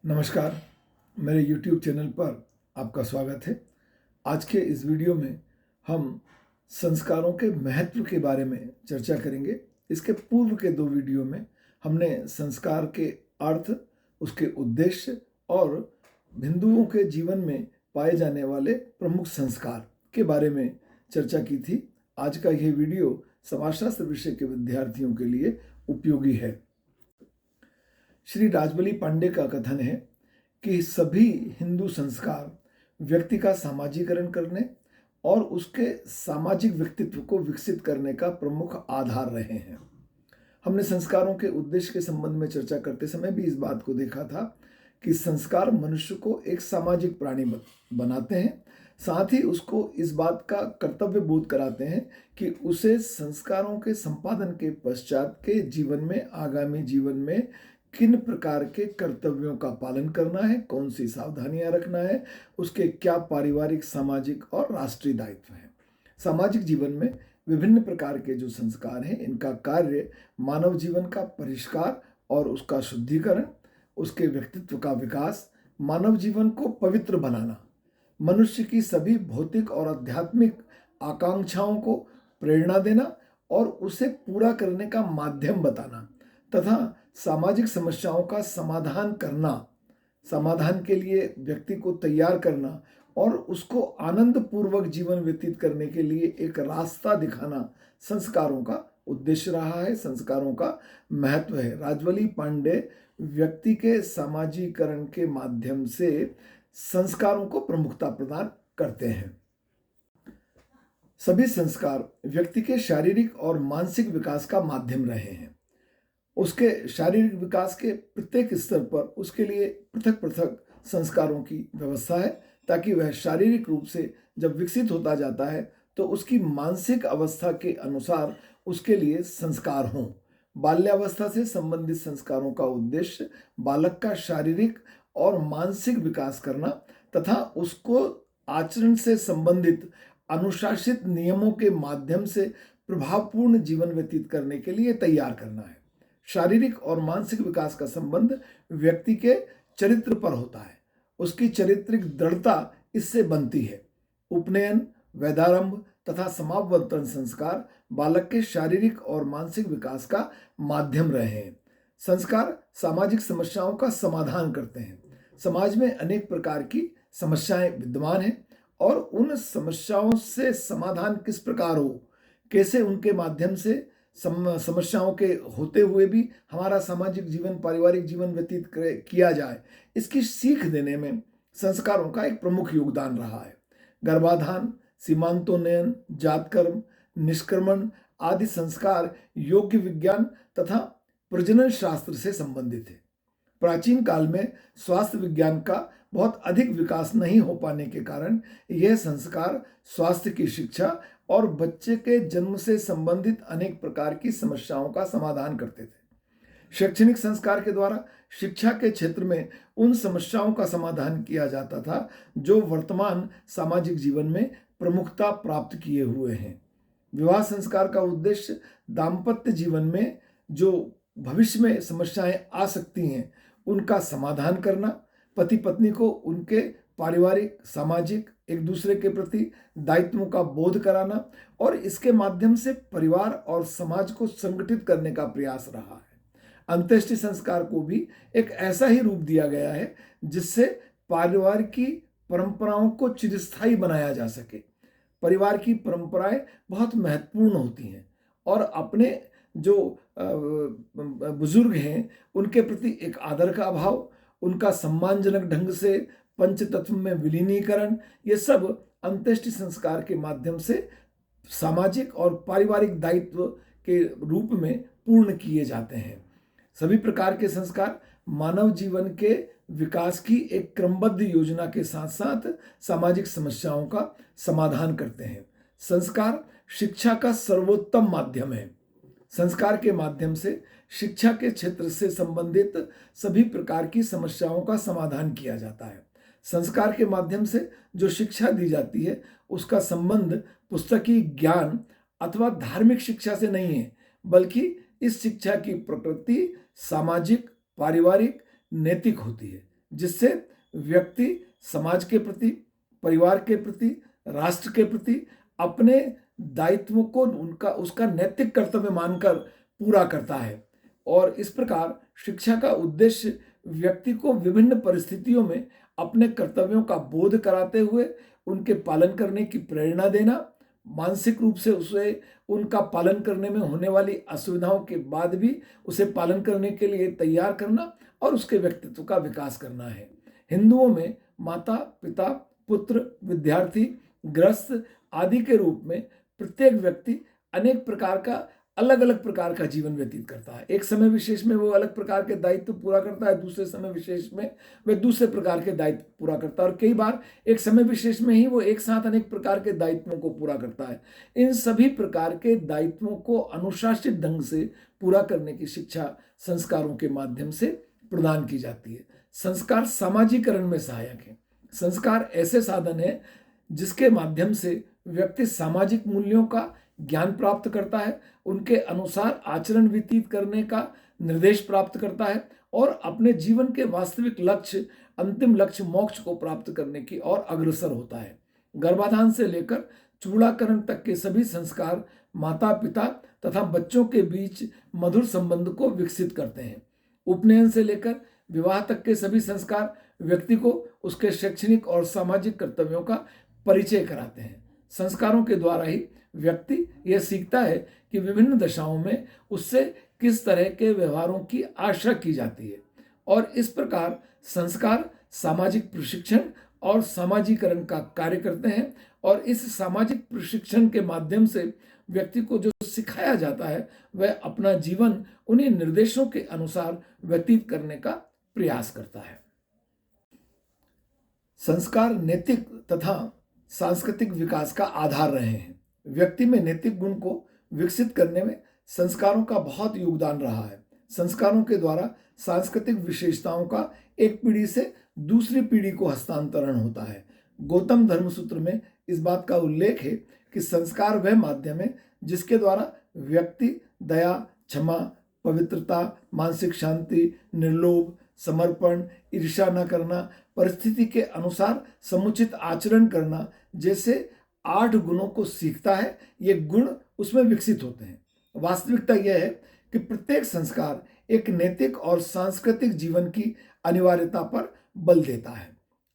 नमस्कार, मेरे YouTube channel पर आपका स्वागत है। आज के इस वीडियो में हम संस्कारों के महत्व के बारे में चर्चा करेंगे। इसके पूर्व के दो वीडियो में हमने संस्कार के अर्थ, उसके उद्देश्य और हिंदुओं के जीवन में पाए जाने वाले प्रमुख संस्कार के बारे में चर्चा की थी। आज का यह वीडियो समाजशास्त्र विषय के विद्यार्थियों के लिए उपयोगी है। श्री राजबली पांडे का कथन है कि सभी हिंदू संस्कार व्यक्ति का सामाजिकरण करने और उसके सामाजिक व्यक्तित्व को विकसित करने का प्रमुख आधार रहे हैं। हमने संस्कारों के उद्देश्य के संबंध में चर्चा करते समय भी इस बात को देखा था कि संस्कार मनुष्य को एक सामाजिक प्राणी बनाते हैं, साथ ही उसको इस बात का कर्तव्य बोध कराते हैं कि उसे संस्कारों के संपादन के पश्चात के जीवन में, आगामी जीवन में किन प्रकार के कर्तव्यों का पालन करना है, कौन सी सावधानियां रखना है, उसके क्या पारिवारिक, सामाजिक और राष्ट्रीय दायित्व हैं। सामाजिक जीवन में विभिन्न प्रकार के जो संस्कार हैं, इनका कार्य मानव जीवन का परिष्कार और उसका शुद्धिकरण, उसके व्यक्तित्व का विकास, मानव जीवन को पवित्र बनाना, मनुष्य की सभी भौतिक और आध्यात्मिक आकांक्षाओं को प्रेरणा देना और उसे पूरा करने का माध्यम बताना तथा सामाजिक समस्याओं का समाधान करना, समाधान के लिए व्यक्ति को तैयार करना और उसको आनंद पूर्वक जीवन व्यतीत करने के लिए एक रास्ता दिखाना संस्कारों का उद्देश्य रहा है, संस्कारों का महत्व है। राजबली पांडे व्यक्ति के सामाजिकरण के माध्यम से संस्कारों को प्रमुखता प्रदान करते हैं। सभी संस्कार व्यक्ति के शारीरिक और मानसिक विकास का माध्यम रहे हैं। उसके शारीरिक विकास के प्रत्येक स्तर पर उसके लिए पृथक पृथक संस्कारों की व्यवस्था है, ताकि वह शारीरिक रूप से जब विकसित होता जाता है तो उसकी मानसिक अवस्था के अनुसार उसके लिए संस्कार हों। बाल्यावस्था से संबंधित संस्कारों का उद्देश्य बालक का शारीरिक और मानसिक विकास करना तथा उसको आचरण से संबंधित अनुशासित नियमों के माध्यम से प्रभावपूर्ण जीवन व्यतीत करने के लिए तैयार करना है। शारीरिक और मानसिक विकास का संबंध व्यक्ति के चरित्र पर होता है, उसकी चारित्रिक दृढ़ता इससे बनती है। उपनयन, वेदारंभ तथा समावर्तन संस्कार बालक के शारीरिक और मानसिक विकास का माध्यम रहे हैं। संस्कार सामाजिक समस्याओं का समाधान करते हैं। समाज में अनेक प्रकार की समस्याएं विद्यमान हैं और उन समस्याओं से समाधान किस प्रकार हो, कैसे उनके माध्यम से समस्याओं के होते हुए भी हमारा सामाजिक जीवन, पारिवारिक जीवन व्यतीत किया जाए, इसकी सीख देने में संस्कारों का एक प्रमुख योगदान रहा है। गर्भाधान, सीमांतोन्नयन, जातकर्म, निष्क्रमण आदि संस्कार योग्य विज्ञान तथा प्रजनन शास्त्र से संबंधित है। प्राचीन काल में स्वास्थ्य विज्ञान का बहुत अधिक विकास नहीं हो पाने के कारण यह संस्कार स्वास्थ्य की शिक्षा और बच्चे के जन्म से संबंधित अनेक प्रकार की समस्याओं का समाधान करते थे। शैक्षणिक संस्कार के द्वारा शिक्षा के क्षेत्र में उन समस्याओं का समाधान किया जाता था जो वर्तमान सामाजिक जीवन में प्रमुखता प्राप्त किए हुए हैं। विवाह संस्कार का उद्देश्य दाम्पत्य जीवन में जो भविष्य में समस्याएं आ सकती हैं उनका समाधान करना, पति पत्नी को उनके पारिवारिक, सामाजिक, एक दूसरे के प्रति दायित्वों का बोध कराना और इसके माध्यम से परिवार और समाज को संगठित करने का प्रयास रहा है। अंत्येष्टि संस्कार को भी एक ऐसा ही रूप दिया गया है जिससे परिवार की परंपराओं को चिरस्थायी बनाया जा सके। परिवार की परंपराएं बहुत महत्वपूर्ण होती हैं और अपने जो बुजुर्ग हैं उनके प्रति एक आदर का भाव, उनका सम्मानजनक ढंग से पंचतत्व में विलीनीकरण, ये सब अंत्येष्टि संस्कार के माध्यम से सामाजिक और पारिवारिक दायित्व के रूप में पूर्ण किए जाते हैं। सभी प्रकार के संस्कार मानव जीवन के विकास की एक क्रमबद्ध योजना के साथ साथ सामाजिक समस्याओं का समाधान करते हैं। संस्कार शिक्षा का सर्वोत्तम माध्यम है। संस्कार के माध्यम से शिक्षा के क्षेत्र से संबंधित सभी प्रकार की समस्याओं का समाधान किया जाता है। संस्कार के माध्यम से जो शिक्षा दी जाती है उसका संबंध पुस्तकीय ज्ञान अथवा धार्मिक शिक्षा से नहीं है, बल्कि इस शिक्षा की प्रकृति सामाजिक, पारिवारिक, नैतिक होती है। जिससे व्यक्ति समाज के प्रति, परिवार के प्रति, राष्ट्र के प्रति अपने दायित्वों को उसका नैतिक कर्तव्य मानकर पूरा करता है। और इस प्रकार शिक्षा का उद्देश्य व्यक्ति को विभिन्न परिस्थितियों में अपने कर्तव्यों का बोध कराते हुए उनके पालन करने की प्रेरणा देना, मानसिक रूप से उसे उनका पालन करने में होने वाली असुविधाओं के बाद भी उसे पालन करने के लिए तैयार करना और उसके व्यक्तित्व का विकास करना है। हिंदुओं में माता, पिता, पुत्र, विद्यार्थी, गृहस्थ आदि के रूप में प्रत्येक व्यक्ति अनेक प्रकार का अलग अलग प्रकार का जीवन व्यतीत करता है। एक समय विशेष में वो अलग प्रकार के दायित्व पूरा करता है, दूसरे समय विशेष में वह दूसरे प्रकार के दायित्व पूरा करता है, और कई बार एक समय विशेष में ही वो एक साथ अनेक प्रकार के दायित्वों को पूरा करता है। इन सभी प्रकार के दायित्वों को अनुशासित ढंग से पूरा करने की शिक्षा संस्कारों के माध्यम से प्रदान की जाती है। संस्कार सामाजिकरण में सहायक है। संस्कार ऐसे साधन है जिसके माध्यम से व्यक्ति सामाजिक मूल्यों का ज्ञान प्राप्त करता है, उनके अनुसार आचरण व्यतीत करने का निर्देश प्राप्त करता है और अपने जीवन के वास्तविक लक्ष्य, अंतिम लक्ष्य मोक्ष को प्राप्त करने की ओर अग्रसर होता है। गर्भाधान से लेकर चूड़ाकरण तक के सभी संस्कार माता पिता तथा बच्चों के बीच मधुर संबंध को विकसित करते हैं। उपनयन से लेकर विवाह तक के सभी संस्कार व्यक्ति को उसके शैक्षणिक और सामाजिक कर्तव्यों का परिचय कराते हैं। संस्कारों के द्वारा ही व्यक्ति यह सीखता है कि विभिन्न दशाओं में उससे किस तरह के व्यवहारों की आशा की जाती है, और इस प्रकार संस्कार सामाजिक प्रशिक्षण और सामाजिकरण का कार्य करते हैं। और इस सामाजिक प्रशिक्षण के माध्यम से व्यक्ति को जो सिखाया जाता है वह अपना जीवन उन्हीं निर्देशों के अनुसार व्यतीत करने का प्रयास करता है। संस्कार नैतिक तथा सांस्कृतिक विकास का आधार रहे हैं। व्यक्ति में नैतिक गुण को विकसित करने में संस्कारों का बहुत योगदान रहा है। संस्कारों के द्वारा सांस्कृतिक विशेषताओं का एक पीढ़ी से दूसरी पीढ़ी को हस्तांतरण होता है। गौतम धर्मसूत्र में इस बात का उल्लेख है कि संस्कार वह माध्यम है जिसके द्वारा व्यक्ति दया, क्षमा, पवित्रता, मानसिक शांति, निर्लोभ, समर्पण, ईर्ष्या न करना, परिस्थिति के अनुसार समुचित आचरण करना जैसे 8 गुणों को सीखता है। ये गुण उसमें विकसित होते हैं। वास्तविकता यह है कि प्रत्येक संस्कार एक नैतिक और सांस्कृतिक जीवन की अनिवार्यता पर बल देता है।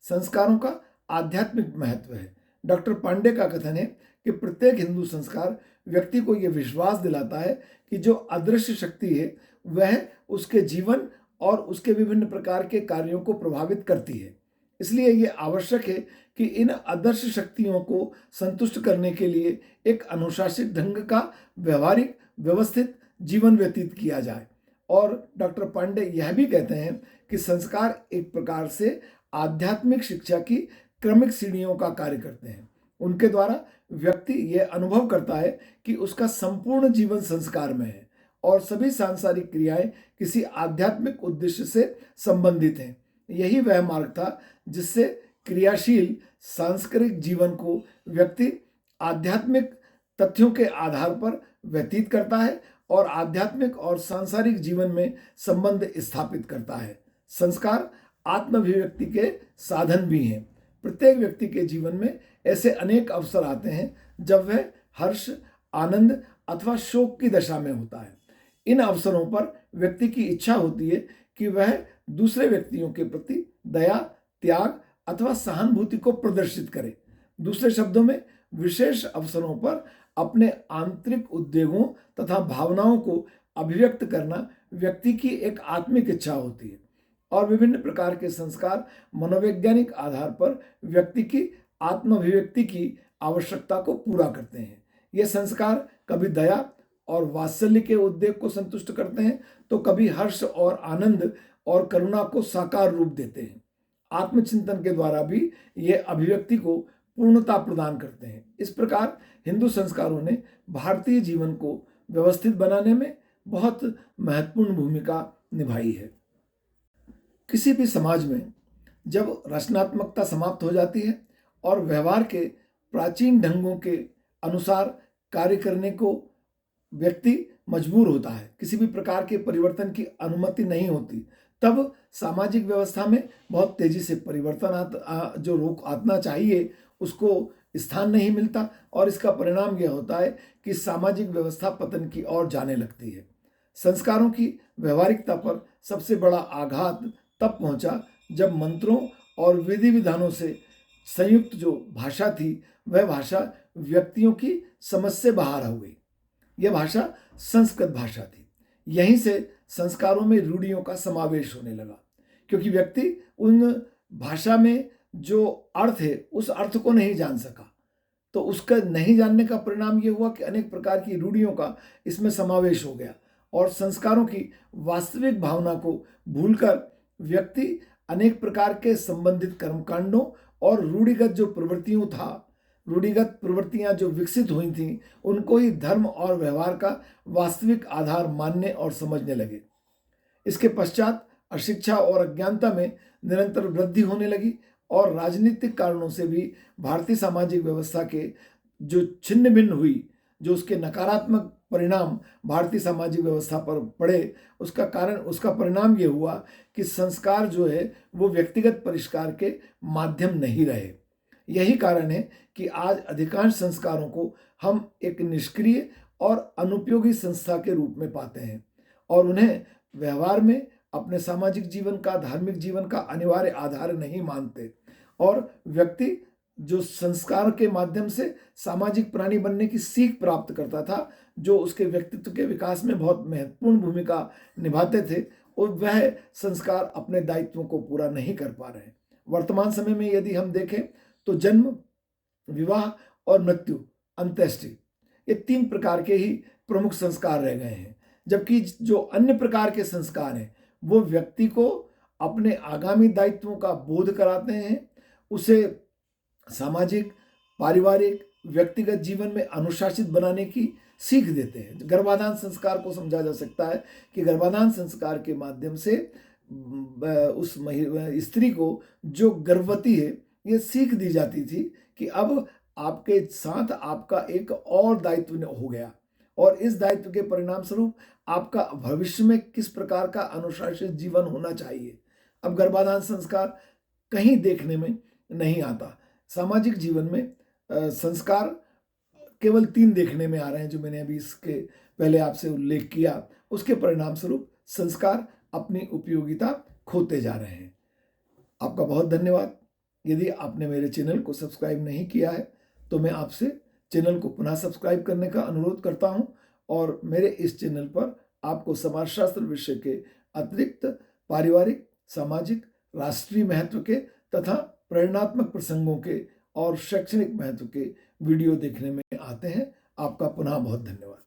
संस्कारों का आध्यात्मिक महत्व है। डॉक्टर पांडे का कथन है कि प्रत्येक हिंदू संस्कार व्यक्ति को यह विश्वास दिलाता है कि जो अदृश्य शक्ति है वह उसके जीवन और उसके विभिन्न प्रकार के कार्यों को प्रभावित करती है। इसलिए यह आवश्यक है कि इन अदृश्य शक्तियों को संतुष्ट करने के लिए एक अनुशासित ढंग का व्यवहारिक व्यवस्थित जीवन व्यतीत किया जाए। और डॉक्टर पांडे यह भी कहते हैं कि संस्कार एक प्रकार से आध्यात्मिक शिक्षा की क्रमिक सीढ़ियों का कार्य करते हैं। उनके द्वारा व्यक्ति यह अनुभव करता है कि उसका संपूर्ण जीवन संस्कार में है और सभी सांसारिक क्रियाएं किसी आध्यात्मिक उद्देश्य से संबंधित हैं। यही वह मार्ग था जिससे क्रियाशील सांस्कृतिक जीवन को व्यक्ति आध्यात्मिक तथ्यों के आधार पर व्यतीत करता है और आध्यात्मिक और सांसारिक जीवन में संबंध स्थापित करता है। संस्कार आत्माभिव्यक्ति के साधन भी हैं। प्रत्येक व्यक्ति के जीवन में ऐसे अनेक अवसर आते हैं जब वह हर्ष, आनंद अथवा शोक की दशा में होता है। इन अवसरों पर व्यक्ति की इच्छा होती है कि वह दूसरे व्यक्तियों के प्रति दया, त्याग अथवा सहानुभूति को प्रदर्शित करे। दूसरे शब्दों में, विशेष अवसरों पर अपने आंतरिक उद्वेगों तथा भावनाओं को अभिव्यक्त करना व्यक्ति की एक आत्मिक इच्छा होती है और विभिन्न प्रकार के संस्कार मनोवैज्ञानिक आधार पर व्यक्ति की आत्माभिव्यक्ति की आवश्यकता को पूरा करते हैं। ये संस्कार कभी दया और वात्सल्य के उद्वेग को संतुष्ट करते हैं तो कभी हर्ष और आनंद और करुणा को साकार रूप देते हैं। आत्मचिंतन के द्वारा भी ये अभिव्यक्ति को पूर्णता प्रदान करते हैं। इस प्रकार हिंदू संस्कारों ने भारतीय जीवन को व्यवस्थित बनाने में बहुत महत्वपूर्ण भूमिका निभाई है। किसी भी समाज में जब रचनात्मकता समाप्त हो जाती है और व्यवहार के प्राचीन ढंगों के अनुसार कार्य करने को व्यक्ति मजबूर होता है, किसी भी प्रकार के परिवर्तन की अनुमति नहीं होती, तब सामाजिक व्यवस्था में बहुत तेजी से परिवर्तन जो रोक आना चाहिए उसको स्थान नहीं मिलता, और इसका परिणाम यह होता है कि सामाजिक व्यवस्था पतन की ओर जाने लगती है। संस्कारों की व्यवहारिकता पर सबसे बड़ा आघात तब पहुंचा जब मंत्रों और विधि विधानों से संयुक्त जो भाषा थी वह भाषा व्यक्तियों की समझ से बाहर हो गई। यह भाषा संस्कृत भाषा थी। यहीं से संस्कारों में रूढ़ियों का समावेश होने लगा, क्योंकि व्यक्ति उन भाषा में जो अर्थ है उस अर्थ को नहीं जान सका। तो उसका नहीं जानने का परिणाम यह हुआ कि अनेक प्रकार की रूढ़ियों का इसमें समावेश हो गया, और संस्कारों की वास्तविक भावना को भूलकर व्यक्ति अनेक प्रकार के संबंधित कर्मकांडों और रूढ़िगत प्रवृत्तियां जो विकसित हुई थीं उनको ही धर्म और व्यवहार का वास्तविक आधार मानने और समझने लगे। इसके पश्चात अशिक्षा और अज्ञानता में निरंतर वृद्धि होने लगी, और राजनीतिक कारणों से भी भारतीय सामाजिक व्यवस्था के जो छिन्न भिन्न हुई, जो उसके नकारात्मक परिणाम भारतीय सामाजिक व्यवस्था पर पड़े, उसका परिणाम ये हुआ कि संस्कार जो है वो व्यक्तिगत परिष्कार के माध्यम नहीं रहे। यही कारण है कि आज अधिकांश संस्कारों को हम एक निष्क्रिय और अनुपयोगी संस्था के रूप में पाते हैं, और उन्हें व्यवहार में अपने सामाजिक जीवन का, धार्मिक जीवन का अनिवार्य आधार नहीं मानते। और व्यक्ति जो संस्कार के माध्यम से सामाजिक प्राणी बनने की सीख प्राप्त करता था, जो उसके व्यक्तित्व के विकास में बहुत महत्वपूर्ण भूमिका निभाते थे, और वह संस्कार अपने दायित्वों को पूरा नहीं कर पा रहे। वर्तमान समय में यदि हम देखें तो जन्म, विवाह और मृत्यु, अंत्येष्टि, ये 3 प्रकार के ही प्रमुख संस्कार रह गए हैं, जबकि जो अन्य प्रकार के संस्कार हैं वो व्यक्ति को अपने आगामी दायित्वों का बोध कराते हैं, उसे सामाजिक, पारिवारिक, व्यक्तिगत जीवन में अनुशासित बनाने की सीख देते हैं। गर्भाधान संस्कार को समझा जा सकता है कि गर्भाधान संस्कार के माध्यम से उस स्त्री को जो गर्भवती है ये सीख दी जाती थी कि अब आपके साथ आपका एक और दायित्व हो गया, और इस दायित्व के परिणाम स्वरूप आपका भविष्य में किस प्रकार का अनुशासित जीवन होना चाहिए। अब गर्भाधान संस्कार कहीं देखने में नहीं आता। सामाजिक जीवन में संस्कार केवल 3 देखने में आ रहे हैं, जो मैंने अभी इसके पहले आपसे उल्लेख किया। उसके परिणाम स्वरूप संस्कार अपनी उपयोगिता खोते जा रहे हैं। आपका बहुत धन्यवाद। यदि आपने मेरे चैनल को सब्सक्राइब नहीं किया है तो मैं आपसे चैनल को पुनः सब्सक्राइब करने का अनुरोध करता हूं, और मेरे इस चैनल पर आपको समाजशास्त्र विषय के अतिरिक्त पारिवारिक, सामाजिक, राष्ट्रीय महत्व के तथा प्रेरणात्मक प्रसंगों के और शैक्षणिक महत्व के वीडियो देखने में आते हैं। आपका पुनः बहुत धन्यवाद।